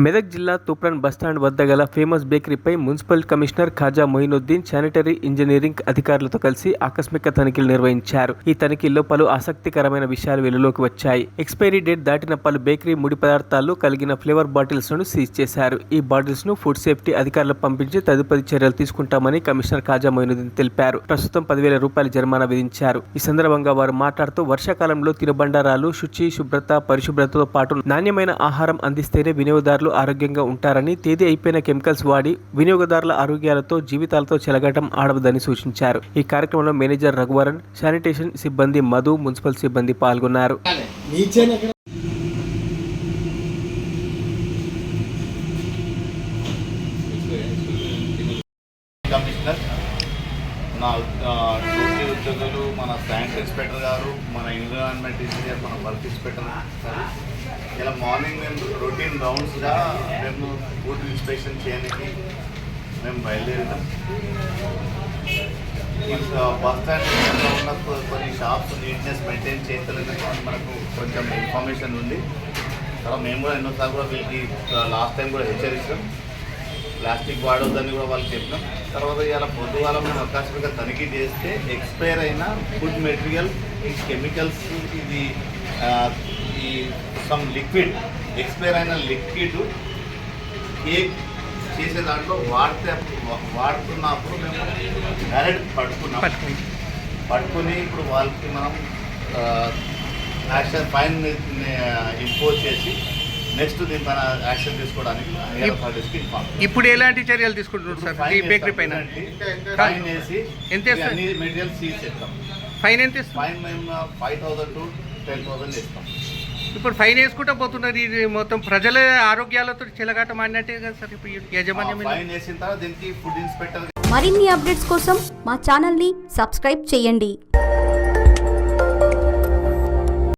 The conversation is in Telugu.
మెదక్ జిల్లా తూప్రాన్ బస్టాండ్ వద్ద గల ఫేమస్ బేకరీపై municipal commissioner Khaja Moinuddin sanitary engineering అధికారులతో కలిసి ఆకస్మిక తనిఖీలు నిర్వహించారు. ఈ తనిఖీల్లో పలు ఆసక్తికరమైన విషయాలు వెలుగులోకి వచ్చాయి. ఎక్స్పైరీ డేట్ దాటిన పలు బేకరీ ముడి పదార్థాలు కలిగిన ఫ్లేవర్ బాటిల్స్ ను సీజ్ చేశారు. ఈ బాటిల్స్ ను ఫుడ్ సేఫ్టీ అధికారులకు పంపించి తదుపరి చర్యలు తీసుకుంటామని కమిషనర్ ఖాజా మొయినుద్దీన్ తెలిపారు. ప్రస్తుతం 10,000 రూపాయల జరిమానా విధించారు. ఈ సందర్భంగా వారు మాట్లాడుతూ వర్షాకాలంలో తినుబండారాలు శుభ్రత పరిశుభ్రతతో పాటు నాణ్యమైన ఆహారం అందిస్తేనే వినియోగదారులు ఆరోగ్యంగా ఉంటారని, తేదీ అయిపోయిన కెమికల్స్ వాడి వినియోగదారుల ఆరోగ్యాలతో జీవితాలతో చెలగటం ఆడవద్దని సూచించారు. ఈ కార్యక్రమంలో మేనేజర్ రఘువరన్, శానిటేషన్ సిబ్బంది మధు, మున్సిపల్ సిబ్బంది పాల్గొన్నారు. డ్యూటీ ఉద్యోగులు, మన శానిటరీ ఇన్స్పెక్టర్ గారు, మన ఎన్విరాన్మెంట్ ఇంజనీర్, మన వర్క్ ఇన్స్పెక్టర్ ఇలా మార్నింగ్ మేము రొటీన్ రౌండ్స్గా మేము ఫుడ్ ఇన్స్పెక్షన్ చేయడానికి మేము బయలుదేరినాం. బస్ స్టాండ్ ఉన్న కొన్ని షాప్స్ నీట్నెస్ మెయింటైన్ చేయలేదని మనకు కొంచెం ఇన్ఫర్మేషన్ ఉంది. తర్వాత మేము కూడా ఎన్నోసార్లు కూడా వీళ్ళకి లాస్ట్ టైం కూడా హెచ్చరించాం, ప్లాస్టిక్ వాడొద్దని కూడా వాళ్ళకి చెప్పినాం. తర్వాత ఇలా పొద్దుగాల మేము ఆకస్మికంగా తనిఖీ చేస్తే ఎక్స్పైర్ అయిన ఫుడ్ మెటీరియల్, ఈ కెమికల్స్, ఇది ఈ సమ్ లిక్విడ్, ఎక్స్పైర్ అయిన లిక్విడ్ కేక్ చేసే దాంట్లో వాడుతున్నప్పుడు మేము డైరెక్ట్ పట్టుకుని ఇప్పుడు వాళ్ళకి మనం యాక్షన్ ఫైన్ ఇంపోజ్ చేసి నెక్స్ట్ దీనిపైన యాక్షన్ తీసుకోవడానికి ఇప్పుడు ఎలాంటి చర్యలు తీసుకుంటున్నారు సార్? ఈ బేకరీ పైన ఫైన్ వేసి అన్ని మెటీరియల్ సీజ్ చేస్తాం. ఫైన్ ఎంత? ఫైన్ మేము 5,000 to 10,000 ఇస్తాం. ఇప్పుడు ఫైన్ వేసుకుంటా పోతున్నారు. ఇది మొత్తం ప్రజల ఆరోగ్యాలతో చెలగాటం అన్నట్టే కదా సార్. ఇప్పుడు యజమాన్యం ఫైన్ వేసిన తర్వాత దీనికి ఫుడ్ ఇన్స్పెక్టర్. మరిన్ని అప్డేట్స్ కోసం మా ఛానల్ని సబ్స్క్రైబ్ చేయండి.